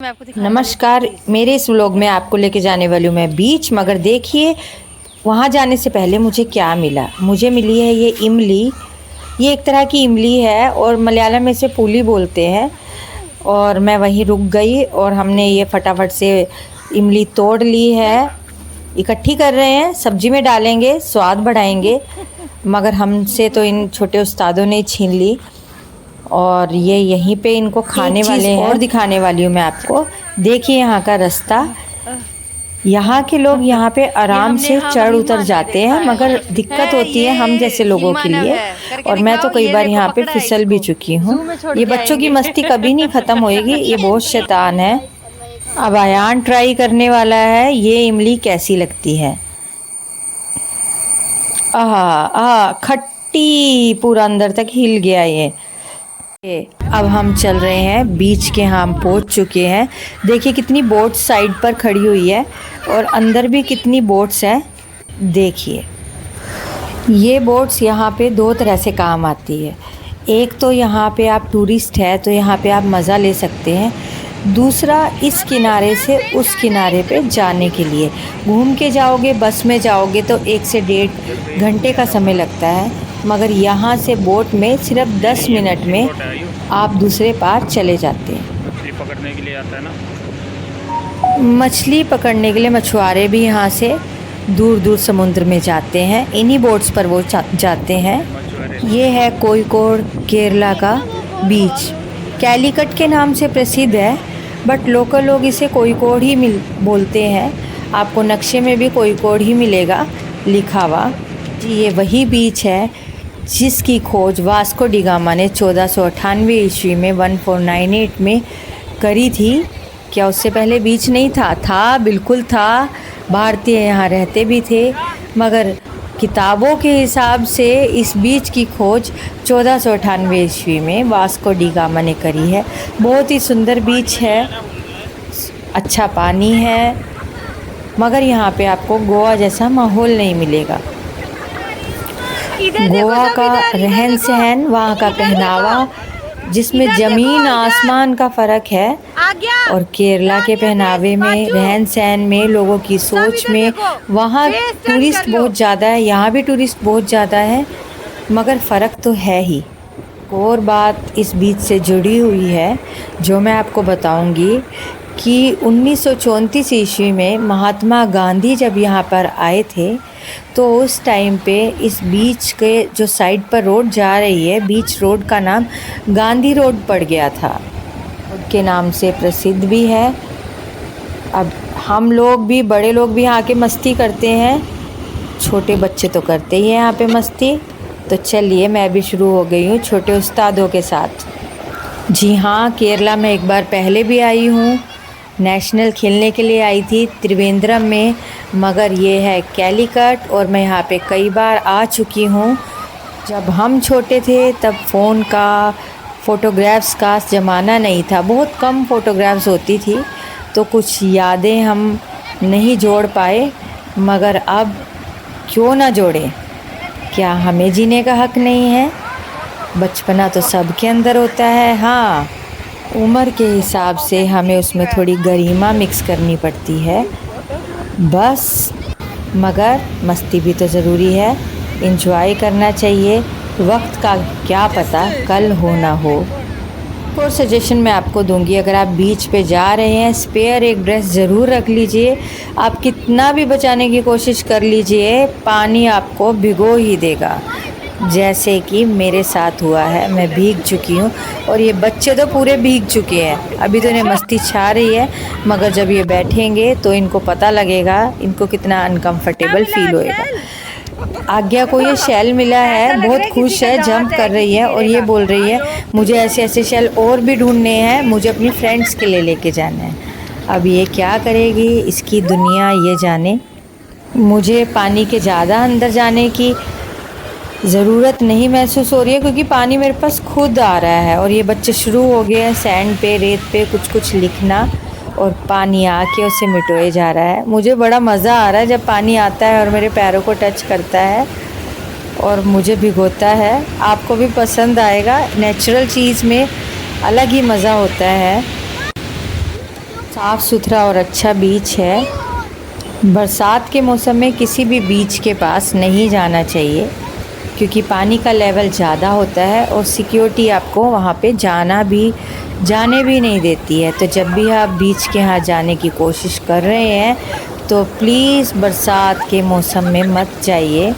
नमस्कार, मेरे इस व्लॉग में आपको लेके जाने वाली हूँ मैं बीच। मगर देखिए वहाँ जाने से पहले मुझे क्या मिला। मुझे मिली है ये इमली। ये एक तरह की इमली है और मलयालम में इसे पुली बोलते हैं। और मैं वहीं रुक गई और हमने ये फटाफट से इमली तोड़ ली है। इकट्ठी कर रहे हैं, सब्जी में डालेंगे, स्वाद बढ़ाएंगे। मगर हमसे तो इन छोटे उस्तादों ने छीन ली और ये यहीं पे इनको खाने वाले हैं। और दिखाने वाली हूँ मैं आपको। देखिए यहाँ का रास्ता। यहाँ के लोग यहाँ पे आराम से चढ़ उतर जाते हैं, मगर दिक्कत होती है हम जैसे लोगों के लिए। और मैं तो कई बार यहाँ पे फिसल भी चुकी हूँ। ये बच्चों की मस्ती कभी नहीं ख़त्म होएगी, ये बहुत शैतान है। अब अयान ट्राई करने वाला है ये इमली कैसी लगती है। खट्टी, पूरा अंदर तक हिल गया ये। अब हम चल रहे हैं बीच के, हम पहुंच चुके हैं। देखिए कितनी बोट साइड पर खड़ी हुई है और अंदर भी कितनी बोट्स हैं। देखिए ये बोट्स यहाँ पे दो तरह से काम आती है। एक तो यहाँ पे आप टूरिस्ट है तो यहाँ पे आप मज़ा ले सकते हैं। दूसरा इस किनारे से उस किनारे पे जाने के लिए घूम के जाओगे, बस में जाओगे तो 1 से 1.5 घंटे का समय लगता है। मगर यहाँ से बोट में सिर्फ 10 मिनट में आप दूसरे पार चले जाते हैं। मछली पकड़ने के लिए आता है ना। मछली पकड़ने के लिए मछुआरे भी यहाँ से दूर दूर समुद्र में जाते हैं, इन्हीं बोट्स पर वो जाते हैं। ये है कोयिकोड, केरला का बीच। कैलीकट के नाम से प्रसिद्ध है, बट लोकल लोग इसे कोयिकोड ही बोलते हैं। आपको नक्शे में भी कोयिकोड ही मिलेगा लिखा हुआ। जी ये वही बीच है जिसकी खोज वास्को डी गामा ने 1498 ईस्वी में 1498 में करी थी। क्या उससे पहले बीच नहीं था? था, बिल्कुल था। भारतीय यहाँ रहते भी थे, मगर किताबों के हिसाब से इस बीच की खोज 1498 ईस्वी में वास्को डी गामा ने करी है। बहुत ही सुंदर बीच है, अच्छा पानी है, मगर यहाँ पे आपको गोवा जैसा माहौल नहीं मिलेगा। गोवा का रहन सहन, वहाँ का पहनावा, जिसमें ज़मीन आसमान का फ़र्क है, और केरला के पहनावे में, रहन सहन में, लोगों की सोच में, वहाँ टूरिस्ट बहुत ज़्यादा है, यहाँ भी टूरिस्ट बहुत ज़्यादा है, मगर फ़र्क तो है ही। और बात इस बीच से जुड़ी हुई है जो मैं आपको बताऊंगी कि 1934 ईस्वी में महात्मा गांधी जब यहाँ पर आए थे तो उस टाइम पे इस बीच के जो साइड पर रोड जा रही है, बीच रोड का नाम गांधी रोड पड़ गया था। उनके नाम से प्रसिद्ध भी है। अब हम लोग भी, बड़े लोग भी यहाँ के मस्ती करते हैं, छोटे बच्चे तो करते ही हैं यहाँ पे मस्ती। तो चलिए मैं भी शुरू हो गई हूँ छोटे उस्तादों के साथ। जी हाँ, केरला में एक बार पहले भी आई हूँ। नेशनल खेलने के लिए आई थी त्रिवेंद्रम में, मगर ये है कैलीकट और मैं यहाँ पे कई बार आ चुकी हूँ। जब हम छोटे थे तब फ़ोन का, फ़ोटोग्राफ्स का ज़माना नहीं था, बहुत कम फ़ोटोग्राफ्स होती थी, तो कुछ यादें हम नहीं जोड़ पाए। मगर अब क्यों ना जोड़ें? क्या हमें जीने का हक़ नहीं है? बचपना तो सबके अंदर होता है। हाँ, उम्र के हिसाब से हमें उसमें थोड़ी गरिमा मिक्स करनी पड़ती है बस। मगर मस्ती भी तो ज़रूरी है, एंजॉय करना चाहिए। वक्त का क्या पता कल हो ना हो। और सजेशन मैं आपको दूंगी, अगर आप बीच पे जा रहे हैं, स्पेयर एक ड्रेस ज़रूर रख लीजिए। आप कितना भी बचाने की कोशिश कर लीजिए, पानी आपको भिगो ही देगा, जैसे कि मेरे साथ हुआ है। मैं भीग चुकी हूँ और ये बच्चे तो पूरे भीग चुके हैं। अभी तो इन्हें मस्ती छा रही है, मगर जब ये बैठेंगे तो इनको पता लगेगा, इनको कितना अनकंफर्टेबल फील होएगा। आज्ञा को ये शेल मिला है, बहुत खुश है, जंप कर रही है और ये बोल रही है मुझे ऐसे ऐसे शेल और भी ढूंढने हैं, मुझे अपनी फ्रेंड्स के लिए लेके जाना है। अब ये क्या करेगी, इसकी दुनिया ये जाने। मुझे पानी के ज़्यादा अंदर जाने की ज़रूरत नहीं महसूस हो रही है, क्योंकि पानी मेरे पास खुद आ रहा है। और ये बच्चे शुरू हो गए हैं सैंड पे, रेत पे कुछ कुछ लिखना, और पानी आके उसे मिटोए जा रहा है। मुझे बड़ा मज़ा आ रहा है जब पानी आता है और मेरे पैरों को टच करता है और मुझे भिगोता है। आपको भी पसंद आएगा, नेचुरल चीज़ में अलग ही मज़ा होता है। साफ़ सुथरा और अच्छा बीच है। बरसात के मौसम में किसी भी बीच के पास नहीं जाना चाहिए क्योंकि पानी का लेवल ज़्यादा होता है और सिक्योरिटी आपको वहाँ पे जाने भी नहीं देती है। तो जब भी आप बीच के यहाँ जाने की कोशिश कर रहे हैं तो प्लीज़ बरसात के मौसम में मत जाइए,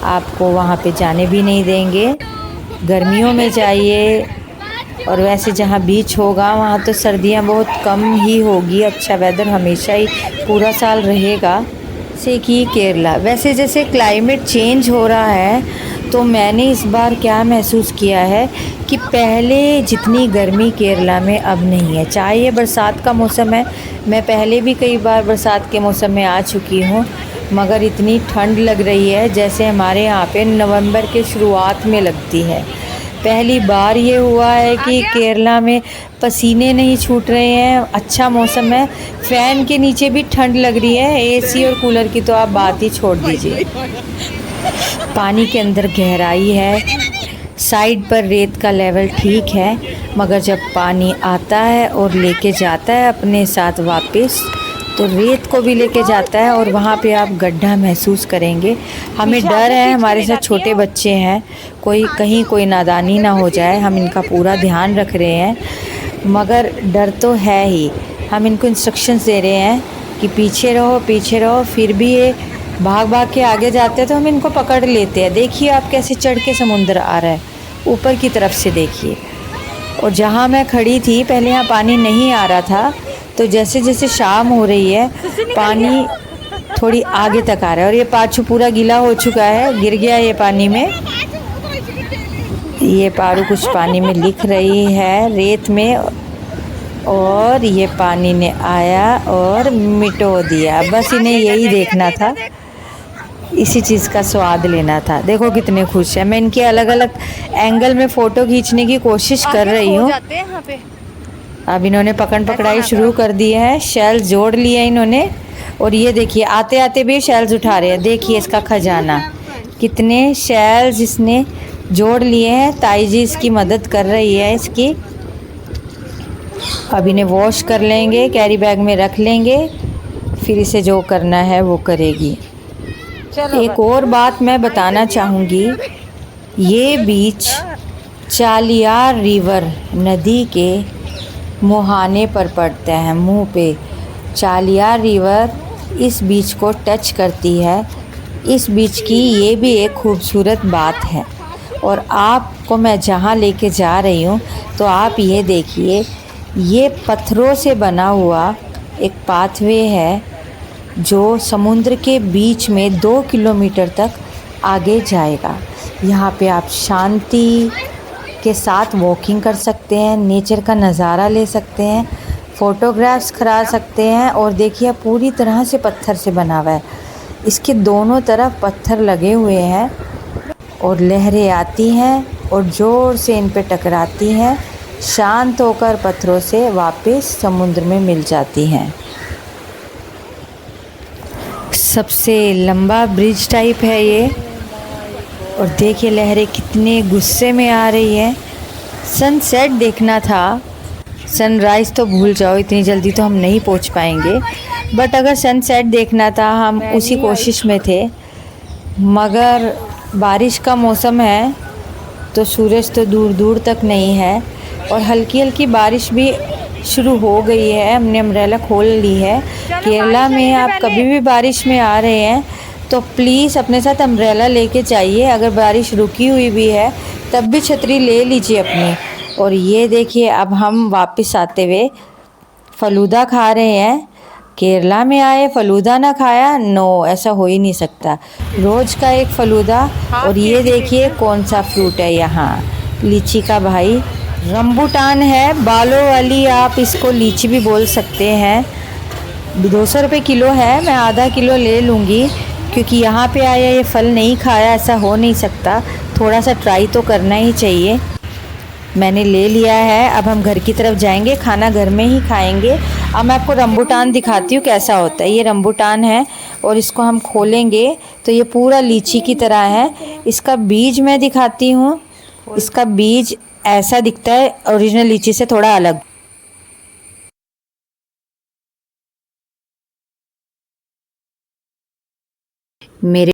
आपको वहाँ पे जाने भी नहीं देंगे। गर्मियों में जाइए, और वैसे जहाँ बीच होगा वहाँ तो सर्दियाँ बहुत कम ही होगी, अच्छा वेदर हमेशा ही पूरा साल रहेगा। जैसे कि केरला, वैसे जैसे क्लाइमेट चेंज हो रहा है तो मैंने इस बार क्या महसूस किया है कि पहले जितनी गर्मी केरला में अब नहीं है। चाहे ये बरसात का मौसम है, मैं पहले भी कई बार बरसात के मौसम में आ चुकी हूँ, मगर इतनी ठंड लग रही है जैसे हमारे यहाँ पे नवंबर के शुरुआत में लगती है। पहली बार ये हुआ है कि केरला में पसीने नहीं छूट रहे हैं, अच्छा मौसम है, फ़ैन के नीचे भी ठंड लग रही है, एसी और कूलर की तो आप बात ही छोड़ दीजिए। पानी के अंदर गहराई है, साइड पर रेत का लेवल ठीक है, मगर जब पानी आता है और लेके जाता है अपने साथ वापस तो रेत को भी लेके जाता है और वहाँ पे आप गड्ढा महसूस करेंगे। हमें डर है, हमारे साथ छोटे बच्चे हैं, कोई नादानी ना हो जाए, हम इनका पूरा ध्यान रख रहे हैं, मगर डर तो है ही। हम इनको इंस्ट्रक्शंस दे रहे हैं कि पीछे रहो, फिर भी ये भाग के आगे जाते हैं तो हम इनको पकड़ लेते हैं। देखिए आप कैसे चढ़ के समुद्र आ रहा है, ऊपर की तरफ से देखिए। और जहाँ मैं खड़ी थी पहले यहाँ पानी नहीं आ रहा था, तो जैसे जैसे शाम हो रही है पानी थोड़ी आगे तक आ रहा है और ये पाछू पूरा गीला हो चुका है, गिर गया ये पानी में। ये पारू कुछ पानी में लिख रही है रेत में, और ये पानी ने आया और मिटो दिया। बस इन्हें यही देखना था, इसी चीज़ का स्वाद लेना था। देखो कितने खुश है। मैं इनके अलग अलग एंगल में फ़ोटो खींचने की कोशिश कर रही हूँ। अब इन्होंने पकड़ाई शुरू कर दी है, शेल्स जोड़ लिए इन्होंने, और ये देखिए आते आते भी शेल्स उठा रहे हैं। देखिए इसका खजाना, कितने शेल्स इसने जोड़ लिए हैं। ताई जी इसकी मदद कर रही है इसकी। अब इन्हें वॉश कर लेंगे, कैरी बैग में रख लेंगे, फिर इसे जो करना है वो करेगी। एक और बात मैं बताना चाहूँगी, ये बीच चालियार रिवर नदी के मुहाने पर पड़ते हैं, मुंह पे। चालियार रिवर इस बीच को टच करती है। इस बीच की ये भी एक खूबसूरत बात है। और आपको मैं जहाँ लेके जा रही हूँ तो आप ये देखिए, ये पत्थरों से बना हुआ एक पाथवे है जो समुद्र के बीच में 2 किलोमीटर तक आगे जाएगा। यहाँ पे आप शांति के साथ वॉकिंग कर सकते हैं, नेचर का नज़ारा ले सकते हैं, फ़ोटोग्राफ्स करा सकते हैं। और देखिए पूरी तरह से पत्थर से बना हुआ है, इसके दोनों तरफ पत्थर लगे हुए हैं और लहरें आती हैं और ज़ोर से इन पे टकराती हैं, शांत होकर पत्थरों से वापस समुद्र में मिल जाती हैं। सबसे लंबा ब्रिज टाइप है ये, और देखिए लहरें कितने गुस्से में आ रही है। सनसेट देखना था, सनराइज़ तो भूल जाओ, इतनी जल्दी तो हम नहीं पहुंच पाएंगे, बट अगर सनसेट देखना था हम उसी कोशिश में थे। मगर बारिश का मौसम है तो सूरज तो दूर दूर तक नहीं है, और हल्की हल्की बारिश भी शुरू हो गई है। हमने अम्ब्रेला खोल ली है। केरला में आप कभी भी बारिश में आ रहे हैं तो प्लीज़ अपने साथ अम्ब्रेला लेके जाइए। अगर बारिश रुकी हुई भी है तब भी छतरी ले लीजिए अपनी। और ये देखिए अब हम वापस आते हुए फ़लूदा खा रहे हैं। केरला में आए फ़लूदा ना खाया, नो, ऐसा हो ही नहीं सकता। रोज़ का एक फ़लूदा। और ये देखिए कौन सा फ्रूट है यहाँ, लीची का भाई, रंबूटान है, बालों वाली, आप इसको लीची भी बोल सकते हैं। 200 रुपये किलो है, मैं आधा किलो ले लूँगी क्योंकि यहाँ पे आया ये फल नहीं खाया, ऐसा हो नहीं सकता, थोड़ा सा ट्राई तो करना ही चाहिए। मैंने ले लिया है, अब हम घर की तरफ जाएंगे, खाना घर में ही खाएंगे। अब मैं आपको रंबूटान दिखाती हूँ कैसा होता है। ये रंबूटान है और इसको हम खोलेंगे तो ये पूरा लीची की तरह है। इसका बीज मैं दिखाती हूँ, इसका बीज ऐसा दिखता है, ओरिजिनल लीची से थोड़ा अलग। मेरे